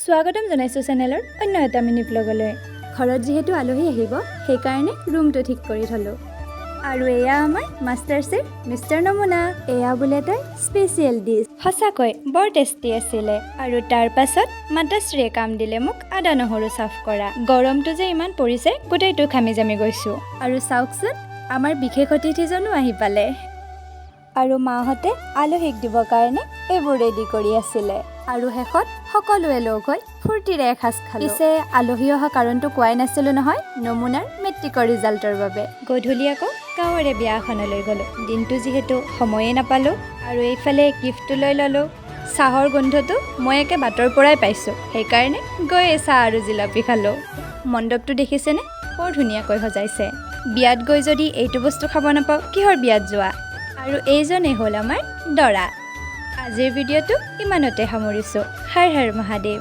স্বাগতম জনাইছোঁ চেনেলৰ অন্য এটা মিনি ব্লগলৈ। ঘৰত যিহেতু আলহী আহিব সেইকাৰণে ৰুমটো ঠিক কৰি থলোঁ। আৰু এয়া আমাৰ মাষ্টাৰ চেফ মিষ্টাৰ নমুনা। এয়া বোলে তাই স্পেচিয়েল ডিছ। সঁচাকৈ বৰ টেষ্টি আছিলে। আৰু তাৰ পাছত মাতাশ্ৰীয়ে কাম দিলে মোক আদা নহৰু চাফ কৰা। গৰমটো যে ইমান পৰিছে গোটেইটো ঘামি জামি গৈছোঁ। আৰু চাওকচোন আমাৰ বিশেষ অতিথিজনো আহি পালে। আৰু মাহঁতে আলহীক দিবৰ কাৰণে এইবোৰ ৰেডি কৰি আছিলে। আৰু শেষত সকলোৱে লগ হৈ ফূৰ্তিৰে এসাঁজ খালোঁ। পিছে আলহী অহা কাৰণটো কোৱাই নাছিলোঁ নহয়, নমুনাৰ মেট্ৰিকৰ ৰিজাল্টৰ বাবে। গধূলি আকৌ গাঁৱৰে বিয়া এখনলৈ গ'লোঁ। দিনটো যিহেতু সময়ে নাপালোঁ আৰু এইফালে গিফ্টটো লৈ ল'লোঁ। চাহৰ গোন্ধটো মই একে বাটৰ পৰাই পাইছোঁ, সেইকাৰণে গৈয়ে চাহ আৰু জিলাপি খালোঁ। মণ্ডপটো দেখিছেনে, বৰ ধুনীয়াকৈ সজাইছে। বিয়াত গৈ যদি এইটো বস্তু খাব নাপাওঁ কিহৰ বিয়াত যোৱা। আৰু এইজনেই হ'ল আমাৰ দৰা। আজিৰ ভিডিঅ'টো ইমানতে সামৰিছোঁ। হৰ হৰ মহাদেৱ।